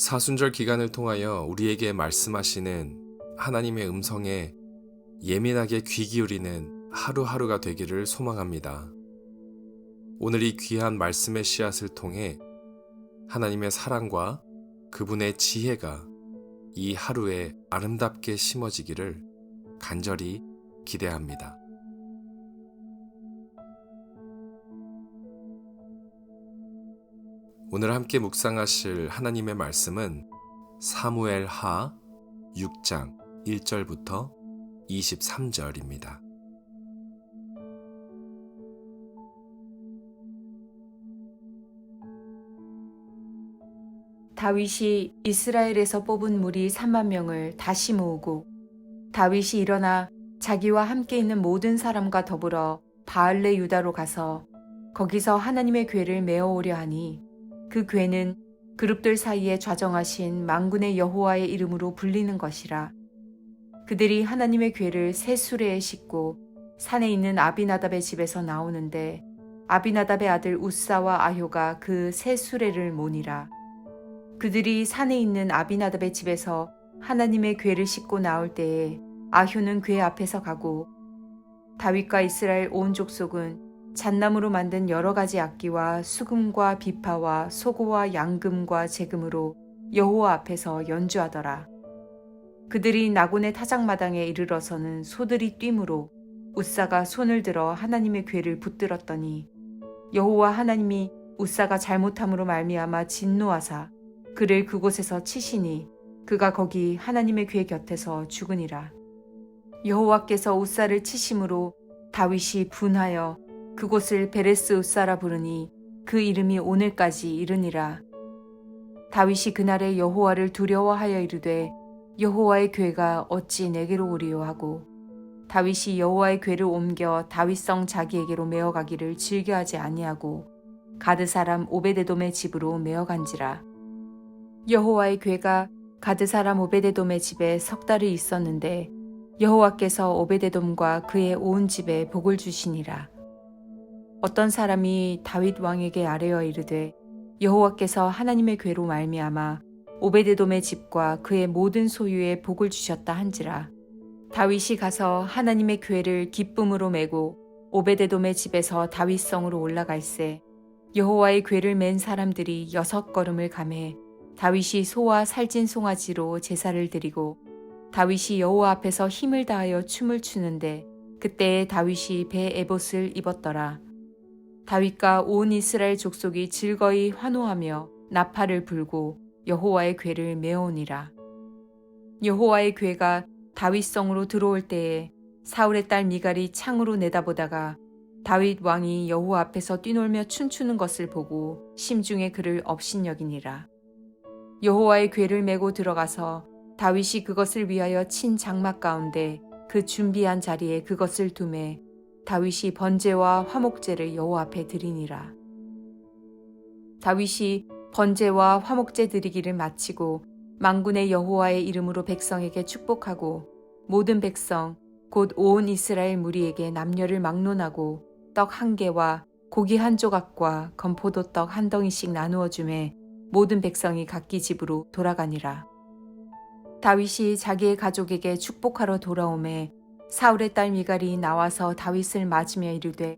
사순절 기간을 통하여 우리에게 말씀하시는 하나님의 음성에 예민하게 귀 기울이는 하루하루가 되기를 소망합니다. 오늘 이 귀한 말씀의 씨앗을 통해 하나님의 사랑과 그분의 지혜가 이 하루에 아름답게 심어지기를 간절히 기대합니다. 오늘 함께 묵상하실 하나님의 말씀은 사무엘 하 6장 1절부터 23절입니다. 다윗이 이스라엘에서 뽑은 무리 3만 명을 다시 모으고 다윗이 일어나 자기와 함께 있는 모든 사람과 더불어 바알레 유다로 가서 거기서 하나님의 궤를 메어오려 하니 그 궤는 그룹들 사이에 좌정하신 만군의 여호와의 이름으로 불리는 것이라. 그들이 하나님의 궤를 새 수레에 싣고 산에 있는 아비나답의 집에서 나오는데 아비나답의 아들 우사와 아효가 그 새 수레를 모니라. 그들이 산에 있는 아비나답의 집에서 하나님의 궤를 싣고 나올 때에 아효는 궤 앞에서 가고 다윗과 이스라엘 온 족속은 잣나무로 만든 여러 가지 악기와 수금과 비파와 소고와 양금과 제금으로 여호와 앞에서 연주하더라. 그들이 나곤의 타작마당에 이르러서는 소들이 뛰므로 우사가 손을 들어 하나님의 궤를 붙들었더니 여호와 하나님이 우사가 잘못함으로 말미암아 진노하사 그를 그곳에서 치시니 그가 거기 하나님의 궤 곁에서 죽으니라. 여호와께서 우사를 치심으로 다윗이 분하여 그곳을 베레스 우사라 부르니 그 이름이 오늘까지 이르니라. 다윗이 그날에 여호와를 두려워하여 이르되 여호와의 궤가 어찌 내게로 오리요 하고 다윗이 여호와의 궤를 옮겨 다윗성 자기에게로 메어가기를 즐겨하지 아니하고 가드 사람 오베데돔의 집으로 메어간지라. 여호와의 궤가 가드 사람 오베데돔의 집에 석 달이 있었는데 여호와께서 오베데돔과 그의 온 집에 복을 주시니라. 어떤 사람이 다윗 왕에게 아뢰어 이르되 여호와께서 하나님의 궤로 말미암아 오베데돔의 집과 그의 모든 소유에 복을 주셨다 한지라. 다윗이 가서 하나님의 궤를 기쁨으로 메고 오베데돔의 집에서 다윗성으로 올라갈새 여호와의 궤를 맨 사람들이 6걸음을 가매 다윗이 소와 살찐 송아지로 제사를 드리고 다윗이 여호와 앞에서 힘을 다하여 춤을 추는데 그때에 다윗이 배 에봇을 입었더라. 다윗과 온 이스라엘 족속이 즐거이 환호하며 나팔을 불고 여호와의 궤를 메어오니라. 여호와의 궤가 다윗성으로 들어올 때에 사울의 딸 미갈이 창으로 내다보다가 다윗 왕이 여호와 앞에서 뛰놀며 춤추는 것을 보고 심중에 그를 업신여기니라. 여호와의 궤를 메고 들어가서 다윗이 그것을 위하여 친 장막 가운데 그 준비한 자리에 그것을 두매 다윗이 번제와 화목제를 여호와 앞에 드리니라. 다윗이 번제와 화목제 드리기를 마치고 만군의 여호와의 이름으로 백성에게 축복하고 모든 백성 곧 온 이스라엘 무리에게 남녀를 막론하고 떡 한 개와 고기 한 조각과 건포도 떡 한 덩이씩 나누어 주매 모든 백성이 각기 집으로 돌아가니라. 다윗이 자기의 가족에게 축복하러 돌아오매 사울의 딸 미갈이 나와서 다윗을 맞으며 이르되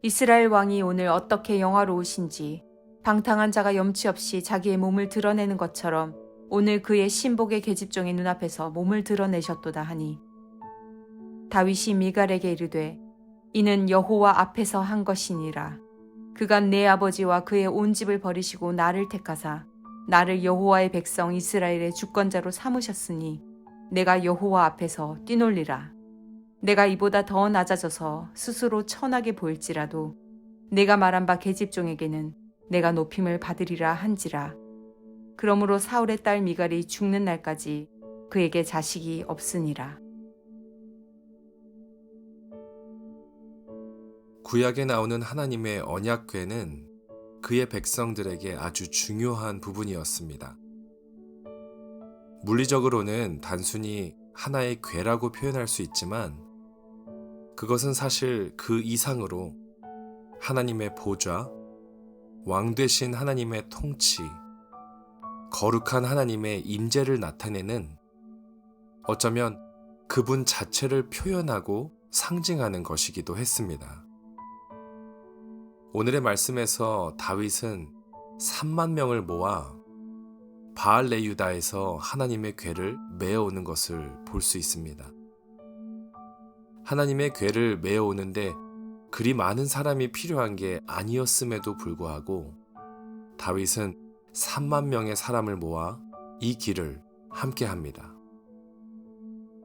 이스라엘 왕이 오늘 어떻게 영화로우신지 방탕한 자가 염치 없이 자기의 몸을 드러내는 것처럼 오늘 그의 신복의 계집종의 눈앞에서 몸을 드러내셨도다 하니 다윗이 미갈에게 이르되 이는 여호와 앞에서 한 것이니라. 그가 내 아버지와 그의 온 집을 버리시고 나를 택하사 나를 여호와의 백성 이스라엘의 주권자로 삼으셨으니 내가 여호와 앞에서 뛰놀리라. 내가 이보다 더 낮아져서 스스로 천하게 보일지라도 내가 말한 바 계집종에게는 내가 높임을 받으리라 한지라. 그러므로 사울의 딸 미갈이 죽는 날까지 그에게 자식이 없으니라. 구약에 나오는 하나님의 언약궤는 그의 백성들에게 아주 중요한 부분이었습니다. 물리적으로는 단순히 하나의 궤라고 표현할 수 있지만 그것은 사실 그 이상으로 하나님의 보좌, 왕 되신 하나님의 통치, 거룩한 하나님의 임재를 나타내는, 어쩌면 그분 자체를 표현하고 상징하는 것이기도 했습니다. 오늘의 말씀에서 다윗은 3만 명을 모아 바알레유다에서 하나님의 궤를 메어오는 것을 볼 수 있습니다. 하나님의 궤를 메어오는데 그리 많은 사람이 필요한 게 아니었음에도 불구하고 다윗은 3만 명의 사람을 모아 이 길을 함께 합니다.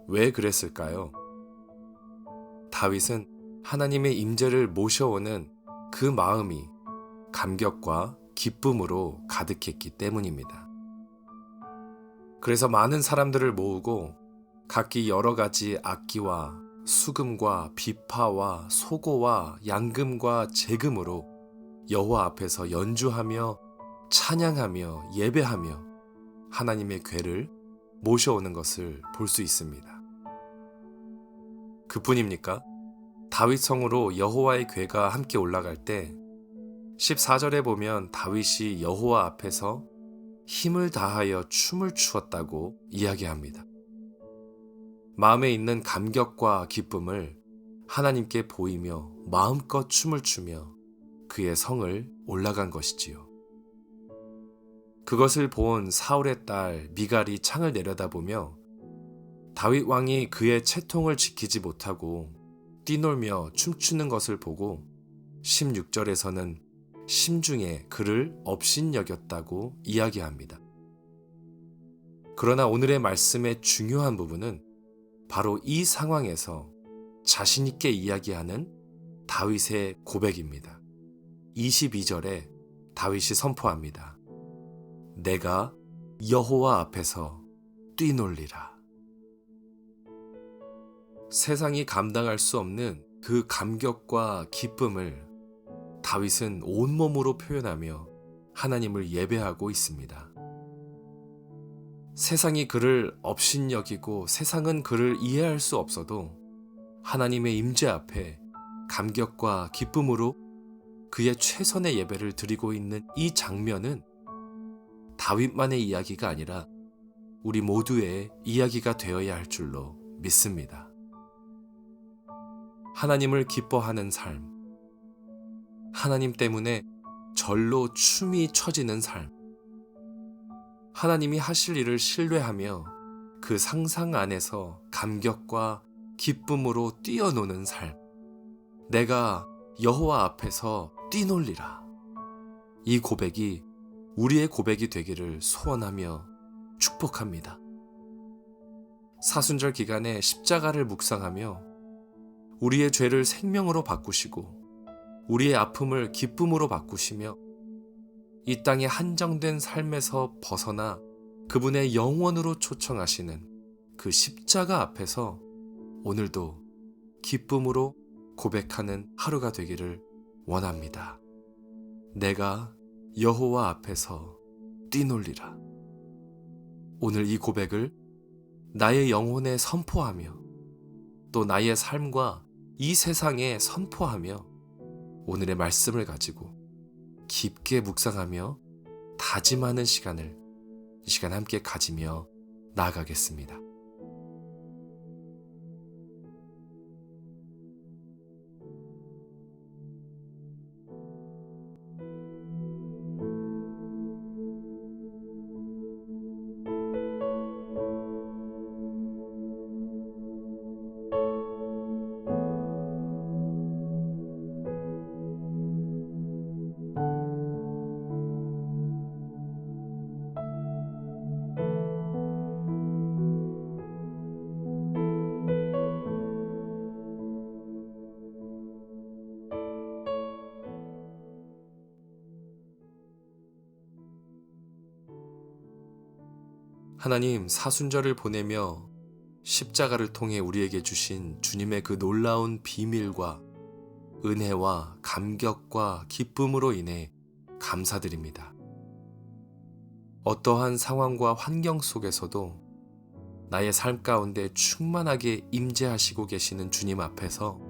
왜 그랬을까요? 다윗은 하나님의 임재를 모셔오는 그 마음이 감격과 기쁨으로 가득했기 때문입니다. 그래서 많은 사람들을 모으고 각기 여러 가지 악기와 수금과 비파와 소고와 양금과 제금으로 여호와 앞에서 연주하며 찬양하며 예배하며 하나님의 궤를 모셔오는 것을 볼 수 있습니다. 그뿐입니까? 다윗 성으로 여호와의 궤가 함께 올라갈 때 14절에 보면 다윗이 여호와 앞에서 힘을 다하여 춤을 추었다고 이야기합니다. 마음에 있는 감격과 기쁨을 하나님께 보이며 마음껏 춤을 추며 그의 성을 올라간 것이지요. 그것을 본 사울의 딸 미갈이 창을 내려다보며 다윗 왕이 그의 채통을 지키지 못하고 뛰놀며 춤추는 것을 보고 16절에서는 심중에 그를 업신여겼다고 이야기합니다. 그러나 오늘의 말씀의 중요한 부분은 바로 이 상황에서 자신있게 이야기하는 다윗의 고백입니다. 22절에 다윗이 선포합니다. 내가 여호와 앞에서 뛰놀리라. 세상이 감당할 수 없는 그 감격과 기쁨을 다윗은 온몸으로 표현하며 하나님을 예배하고 있습니다. 세상이 그를 업신여기고 세상은 그를 이해할 수 없어도 하나님의 임재 앞에 감격과 기쁨으로 그의 최선의 예배를 드리고 있는 이 장면은 다윗만의 이야기가 아니라 우리 모두의 이야기가 되어야 할 줄로 믿습니다. 하나님을 기뻐하는 삶, 하나님 때문에 절로 춤이 춰지는 삶, 하나님이 하실 일을 신뢰하며 그 상상 안에서 감격과 기쁨으로 뛰어노는 삶, 내가 여호와 앞에서 뛰놀리라. 이 고백이 우리의 고백이 되기를 소원하며 축복합니다. 사순절 기간에 십자가를 묵상하며 우리의 죄를 생명으로 바꾸시고 우리의 아픔을 기쁨으로 바꾸시며 이 땅의 한정된 삶에서 벗어나 그분의 영원으로 초청하시는 그 십자가 앞에서 오늘도 기쁨으로 고백하는 하루가 되기를 원합니다. 내가 여호와 앞에서 뛰놀리라. 오늘 이 고백을 나의 영혼에 선포하며 또 나의 삶과 이 세상에 선포하며 오늘의 말씀을 가지고 깊게 묵상하며 다짐하는 시간을 이 시간 함께 가지며 나아가겠습니다. 하나님, 사순절을 보내며 십자가를 통해 우리에게 주신 주님의 그 놀라운 비밀과 은혜와 감격과 기쁨으로 인해 감사드립니다. 어떠한 상황과 환경 속에서도 나의 삶 가운데 충만하게 임재하시고 계시는 주님 앞에서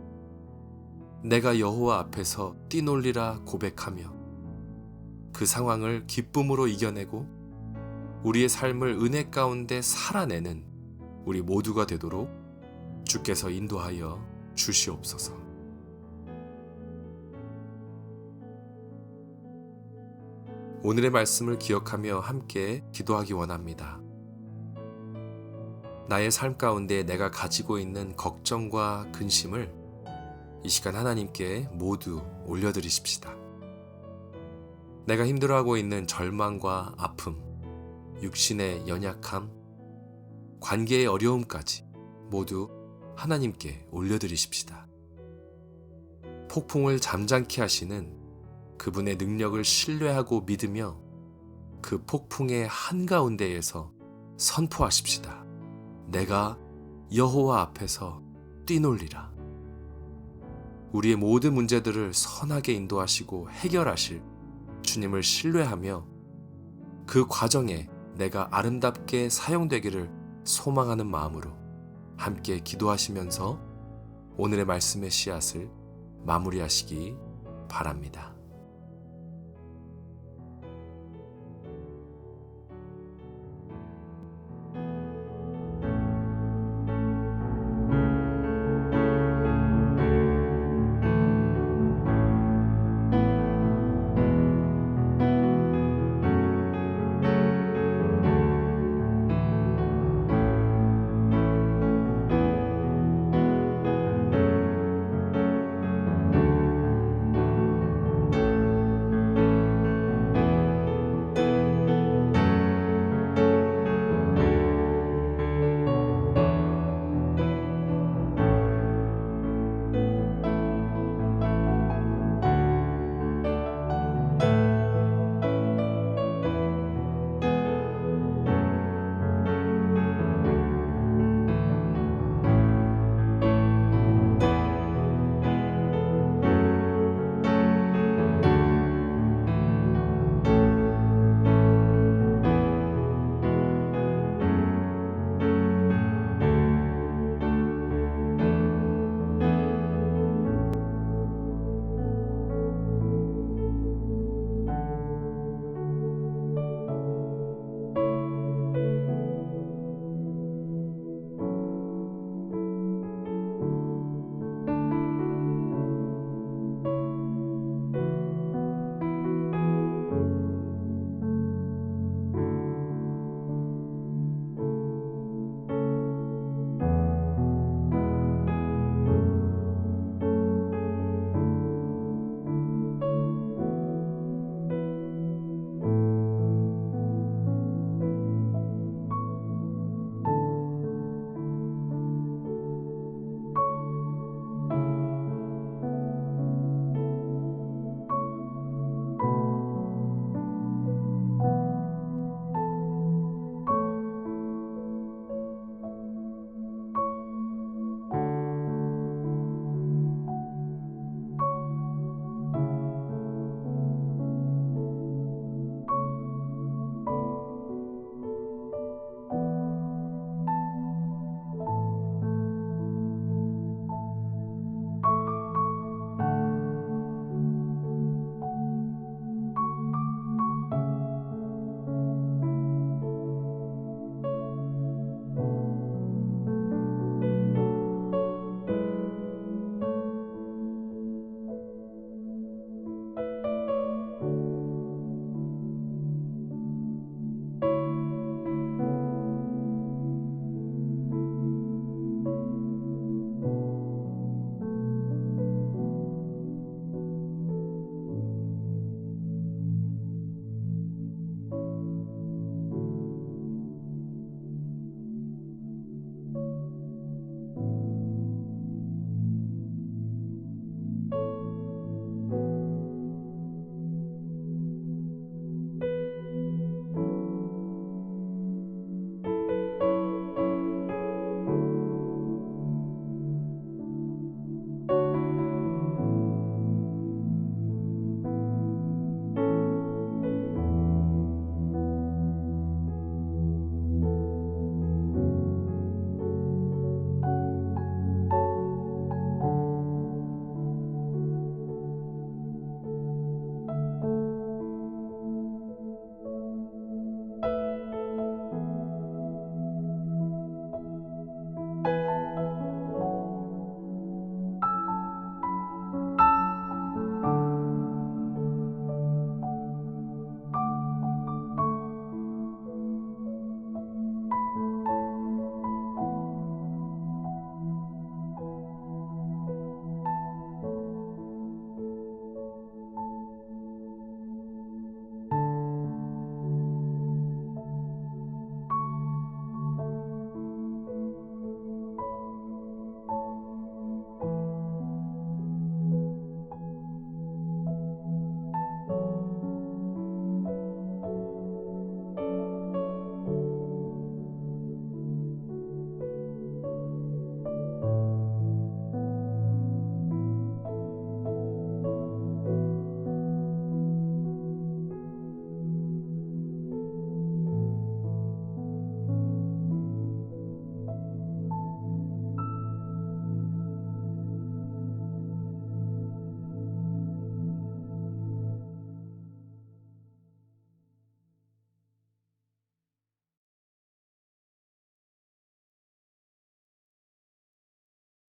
내가 여호와 앞에서 뛰놀리라 고백하며 그 상황을 기쁨으로 이겨내고 우리의 삶을 은혜 가운데 살아내는 우리 모두가 되도록 주께서 인도하여 주시옵소서. 오늘의 말씀을 기억하며 함께 기도하기 원합니다. 나의 삶 가운데 내가 가지고 있는 걱정과 근심을 이 시간 하나님께 모두 올려드리십시다. 내가 힘들어하고 있는 절망과 아픔, 육신의 연약함, 관계의 어려움까지 모두 하나님께 올려드리십시다. 폭풍을 잠잠케 하시는 그분의 능력을 신뢰하고 믿으며 그 폭풍의 한가운데에서 선포하십시다. 내가 여호와 앞에서 뛰놀리라. 우리의 모든 문제들을 선하게 인도하시고 해결하실 주님을 신뢰하며 그 과정에 내가 아름답게 사용되기를 소망하는 마음으로 함께 기도하시면서 오늘의 말씀의 씨앗을 마무리하시기 바랍니다.